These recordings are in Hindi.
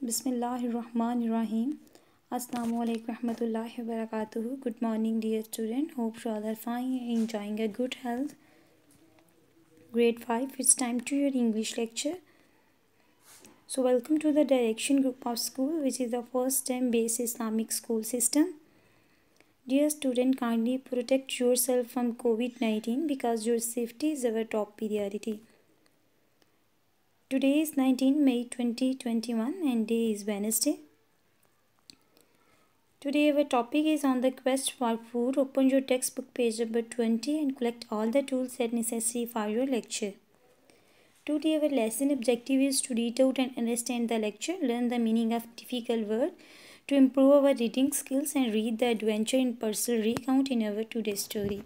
Bismillahirrahmanirrahim. Assalamu alaikum warahmatullahi wabarakatuh. Good morning, dear student. Hope you all are fine and enjoying a good health. Grade 5, it's time to your English lecture. So welcome to the Direction Group of School, which is the first STEM-based Islamic school system. Dear student, kindly protect yourself from COVID-19 because your safety is our top priority. Today is 19 May 2021 and day is Wednesday. Today our topic is on the quest for food. Open your textbook page number 20 and collect all the tools that necessary for your lecture. Today our lesson objective is to read out and understand the lecture, learn the meaning of difficult word, to improve our reading skills and read the adventure in personal recount in our today's story.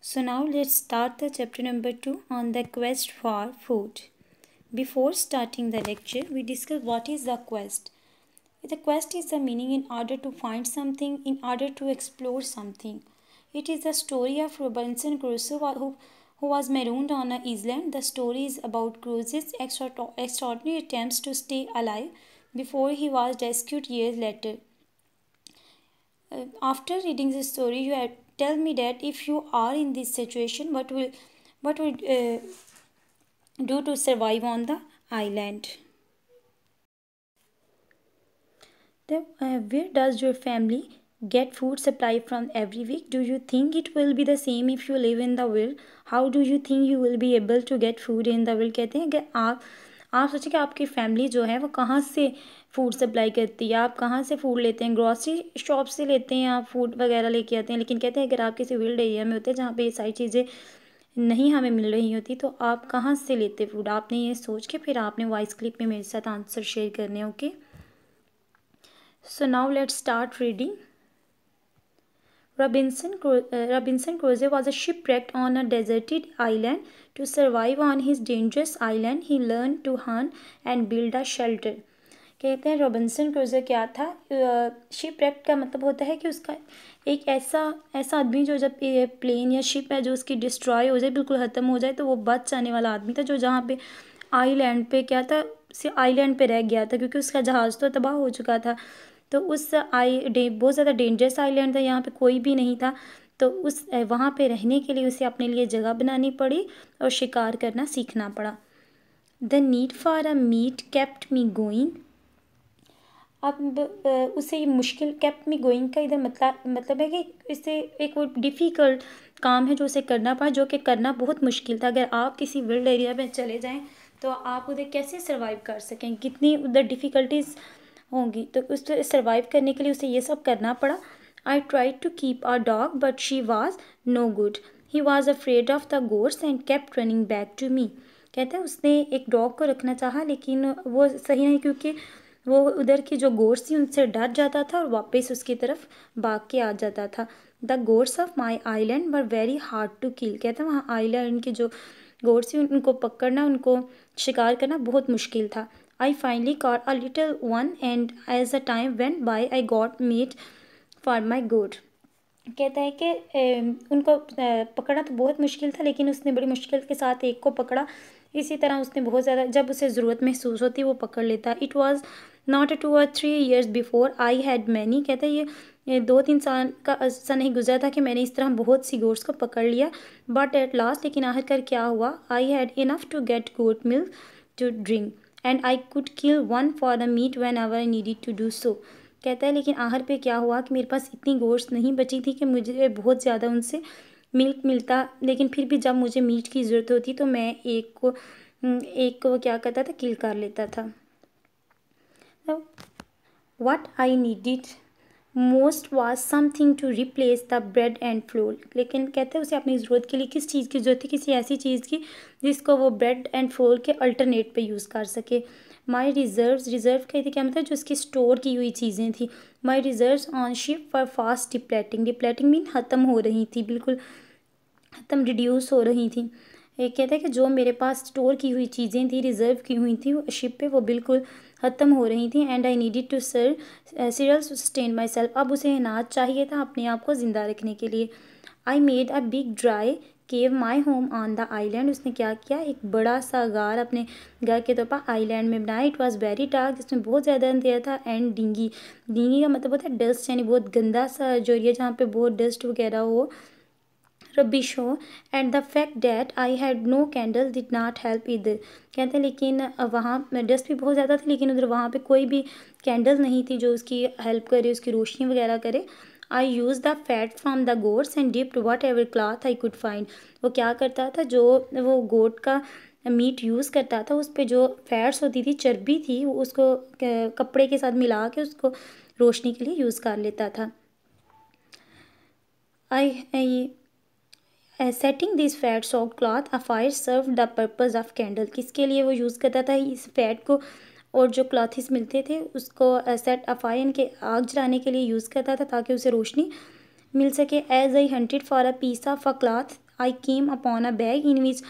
So now let's start the chapter number 2 on the quest for food. Before starting the lecture, we discuss what is the quest. The quest is the meaning in order to find something, in order to explore something. It is the story of Robinson Crusoe who was marooned on an island. The story is about Crusoe's extraordinary attempts to stay alive before he was rescued years later. After reading this story, you have tell me that if you are in this situation, what will do to survive on the island. Where does your family get food supply from every week? Do you think it will be the same if you live in the world? How do you think you will be able to get food in the world? कहते हैं कि आप सोचिए कि आपकी फैमिली जो है वो कहाँ से फूड सप्लाई करती है, आप कहाँ से फूड लेते हैं, ग्रॉसरी शॉप से लेते हैं, आप फूड वगैरह लेके आते हैं. लेकिन कहते हैं अगर आप किसी विल्ड एरिया में होते हैं जहाँ पे ये सारी चीज़ें नहीं हमें मिल रही होती तो आप कहाँ से लेते फूड. आपने ये सोच के फिर आपने वॉइस क्लिप में मेरे साथ आंसर शेयर करने हैं. Okay, so now let's start reading. Robinson Crusoe was shipwrecked on a deserted island. To survive on his dangerous island, he learned to hunt and build a shelter. कहते हैं रॉबिन्सन क्रूसो क्या था. शिपरेक्ट का मतलब होता है कि उसका एक ऐसा आदमी जो जब प्लेन या शिप है जो उसकी डिस्ट्रॉय हो जाए, बिल्कुल ख़त्म हो जाए, तो वो बच जाने वाला आदमी था जो जहाँ पे आइलैंड पे क्या था, आइलैंड पे रह गया था क्योंकि उसका जहाज़ तो तबाह हो चुका था. तो उस बहुत ज़्यादा डेंजरस आइलैंड था, यहाँ पे कोई भी नहीं था. तो उस वहाँ पे रहने के लिए उसे अपने लिए जगह बनानी पड़ी और शिकार करना सीखना पड़ा. The need for a meat kept me going. अब उसे ये मुश्किल केप्ट मी गोइंग का इधर मतलब है कि इसे एक वो डिफ़िकल्ट काम है जो उसे करना पड़ा, जो कि करना बहुत मुश्किल था. अगर आप किसी विल्ड एरिया में चले जाएँ तो आप उधर कैसे सर्वाइव कर सकें, कितनी उधर डिफ़िकल्टीज़ होंगी. तो उस सर्वाइव करने के लिए उसे ये सब करना पड़ा. I tried to keep a dog but she was no good. He was afraid of the goats and kept running back to me. कहते हैं उसने एक डॉग को रखना चाहा लेकिन वो सही नहीं, क्योंकि वो उधर की जो गोट्स थी उनसे डर जाता था और वापस उसकी तरफ भाग के आ जाता था. The goats of my island were very hard to kill. कहते हैं वहाँ आइलैंड की जो गोट्स थी उनको पकड़ना, उनको शिकार करना बहुत मुश्किल था. I finally caught a little one and as the time went by I got meat for my goat. कहता है कि उनको पकड़ना तो बहुत मुश्किल था लेकिन उसने बड़ी मुश्किल के साथ एक को पकड़ा. इसी तरह उसने बहुत ज़्यादा जब उसे ज़रूरत महसूस होती वो पकड़ लेता. It was not 2 or 3 years before I had many. कहता है ये 2-3 साल का ऐसा नहीं गुजरा था कि मैंने इस तरह बहुत सी गोट्स को पकड़ लिया. But at last, लेकिन आखिरकार क्या हुआ, I had enough to get goat milk to drink. And I could kill one for the meat whenever I needed to do so. कहता है लेकिन आखिर पे क्या हुआ कि मेरे पास इतनी गोश्त नहीं बची थी कि मुझे बहुत ज़्यादा उनसे मिल्क मिलता, लेकिन फिर भी जब मुझे मीट की ज़रूरत होती तो मैं एक को क्या करता था, किल कर लेता था. What I needed most was something to replace the bread and flour. लेकिन कहते हैं उसे अपनी ज़रूरत के लिए किस चीज़ की ज़रूरत थी, किसी ऐसी चीज़ की जिसको वो ब्रेड एंड फ्लोर के अल्टरनेट पे यूज़ कर सके. माई रिज़र्व कहते क्या मतलब, जो उसकी स्टोर की हुई चीज़ें थी. My reserve on ship for fast depleting mean ख़त्म हो रही थी, बिल्कुल ख़त्म, रिड्यूस हो रही थी. एक कहते हैं कि जो मेरे पास स्टोर की हुई चीज़ें थी, रिज़र्व की हुई थी शिप पे, वो बिल्कुल ख़त्म हो रही थी. And I needed to cereals to sustain myself. अब उसे अनाज चाहिए था अपने आप को ज़िंदा रखने के लिए. I made a big dry cave my home on the island, उसने क्या किया, एक बड़ा सा गार अपने घर के तौर पर आइलैंड में बनाया। इट वॉज वेरी डार्क, जिसमें बहुत ज़्यादा अंधेरा था। एंड डिंगी, डिंगी का मतलब होता है डस्ट, यानी बहुत गंदा सा जो एरिया जहाँ पे बहुत डस्ट वगैरह हो, रबिश हो। And the fact that I had no candle did not help इधर, कहते हैं लेकिन वहाँ डस्ट भी बहुत ज़्यादा थी, लेकिन उधर वहाँ पे कोई भी कैंडल नहीं थी जो उसकी हेल्प करे, उसकी रोशनी वगैरह करे। I use the fat from the goats and dipped whatever cloth I could find, वो क्या करता था, जो वो गोट का मीट यूज़ करता था, उस पर जो फैट्स होती थी, चर्बी थी, वो उसको कपड़े के साथ मिला के उसको रोशनी के लिए यूज़ कर लेता था। I setting this fat soft cloth a fire serve the purpose of candle, किसके लिए वो यूज़ करता था इस फैट को, और जो क्लॉथ्स मिलते थे उसको सेट अ फायर, इनके आग जलाने के लिए यूज़ करता था ताकि उसे रोशनी मिल सके। As I hunted for a piece of a cloth I came upon a bag in which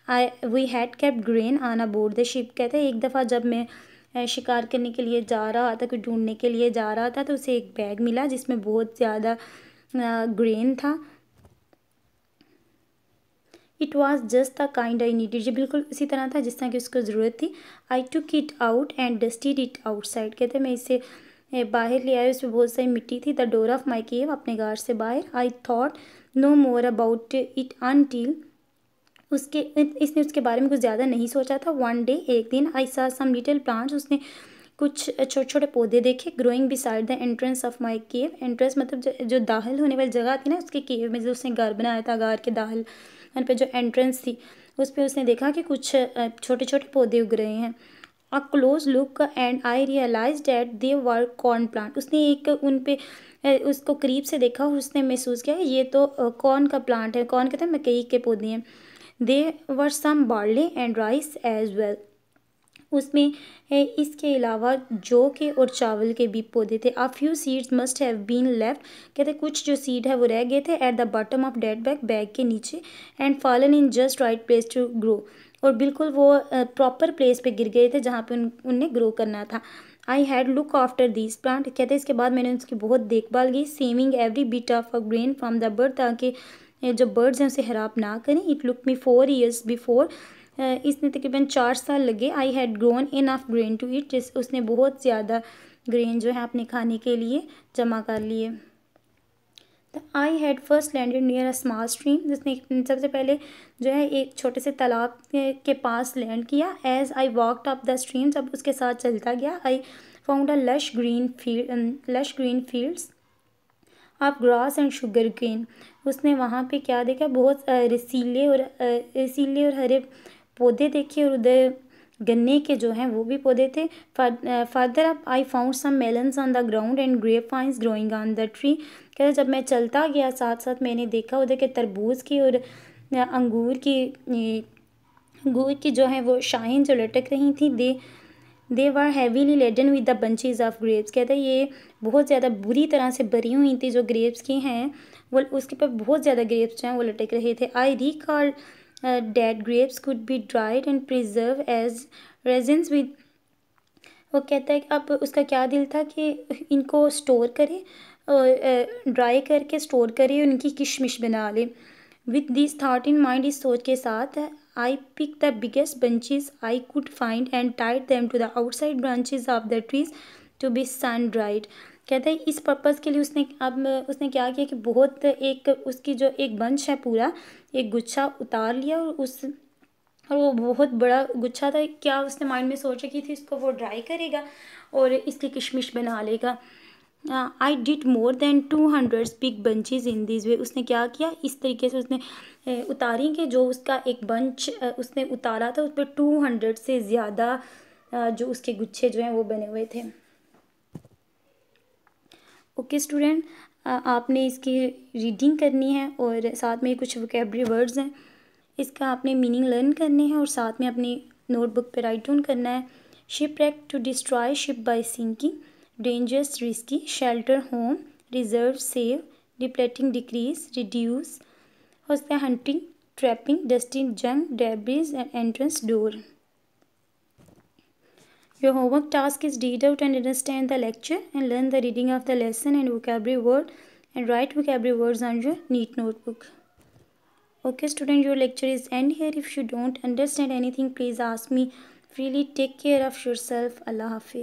I we had kept grain on a board the ship, कहते हैं एक दफ़ा जब मैं शिकार करने के लिए जा रहा था, कुछ ढूंढने के लिए जा रहा था, तो उसे एक बैग मिला जिसमें बहुत ज़्यादा ग्रेन था। It was just the kind I needed, ये बिल्कुल इसी तरह था जिस तरह की उसको ज़रूरत थी। I took it out and dusted it outside, कहते मैं इसे बाहर ले आया, उसमें बहुत सारी मिट्टी थी। The door of my cave, अपने गार से बाहर। I thought no more about it until, इसने उसके बारे में कुछ ज़्यादा नहीं सोचा था। वन डे, एक दिन, आई सा सम लिटिल प्लांट्स, उसने कुछ छोटे छोटे पौधे देखे। Growing beside the entrance of my cave, entrance मतलब जो दाखिल होने वाली जगह थी ना उसके केव में, जो उसने घर बनाया था, घर के दाखिल पे जो एंट्रेंस थी उस पर उसने देखा कि कुछ छोटे छोटे पौधे उग रहे हैं। A close look and I realise that they were corn plant, उसने एक उन पे उसको करीब से देखा और उसने महसूस किया ये तो कॉर्न का प्लांट है। कॉर्न कहते हैं मकई के पौधे हैं। They were some barley and rice as well, उसमें इसके अलावा जौ के और चावल के भी पौधे थे। A few seeds must have been left, कहते कुछ जो सीड है वो रह गए थे at the bottom of dead bag, bag के नीचे। And fallen in just right place to grow, और बिल्कुल वो प्रॉपर प्लेस पे गिर गए थे जहाँ पे उन्हें ग्रो करना था। I had look after this plant, कहते इसके बाद मैंने उसकी बहुत देखभाल की। Saving every bit of a grain from the bird, ताकि जो बर्ड्स हैं उसे खराब ना करें। It look me 4 years before, इसने तकरीबन 4 साल लगे। I had grown enough grain to eat, जिस उसने बहुत ज़्यादा ग्रेन जो है अपने खाने के लिए जमा कर लिए। I had first landed near a small stream, जिसने सबसे पहले जो है एक छोटे से तालाब के पास लैंड किया। As I walked up the stream, जब उसके साथ चलता गया, I found a lush green fields of grass and sugar cane, उसने वहाँ पे क्या देखा, बहुत रसीले और हरे पौधे देखे, और उधर गन्ने के जो हैं वो भी पौधे थे। Further up I found some melons on the ground and grape vines growing on the tree, कहते जब मैं चलता गया साथ साथ मैंने देखा उधर के तरबूज की और अंगूर की जो है वो शाखें जो लटक रही थी। They were heavily laden with the bunches of grapes, कहते हैं ये बहुत ज़्यादा बुरी तरह से भरी हुई थी जो ग्रेप्स की हैं, वो उसके पर बहुत ज़्यादा ग्रेप्स जो हैं वो लटक रहे थे। I recall dead grapes could be dried and preserve as raisins with, वो कहता है कि अब उसका क्या दिल था कि इनको स्टोर करे और ड्राई करके स्टोर करे, उनकी किशमिश बना ले। With this thought in mind, इस सोच के साथ, I pick the biggest bunches I could find and tied them to the outside branches of the trees to be sun dried, कहते हैं इस पर्पज़ के लिए उसने क्या किया कि बहुत एक उसकी जो एक बंच है पूरा एक गुच्छा उतार लिया, और वो बहुत बड़ा गुच्छा था। क्या उसने माइंड में सोच रखी थी इसको वो ड्राई करेगा और इसकी किशमिश बना लेगा। I did more than 200 big bunches in this way, उसने क्या किया इस तरीके से उसने उतारी कि जो उसका एक बंच उसने उतारा था उस पर 200 से ज़्यादा जो उसके गुच्छे जो हैं वो बने हुए थे। ओके स्टूडेंट, आपने इसकी रीडिंग करनी है और साथ में कुछ वोकेबलरी वर्ड्स हैं, इसका आपने मीनिंग लर्न करने हैं और साथ में अपनी नोटबुक पे राइट डाउन करना है। Shipwreck, to destroy ship by sinking, dangerous risky, shelter home, reserve save, depleting decrease, reduce, उसका hunting trapping, dusting junk, debris and entrance door. Your homework task is read out and understand the lecture and learn the reading of the lesson and vocabulary word and write vocabulary words on your neat notebook. Okay student, your lecture is end here. If you don't understand anything, please ask me freely. Take care of yourself. Allah Hafiz.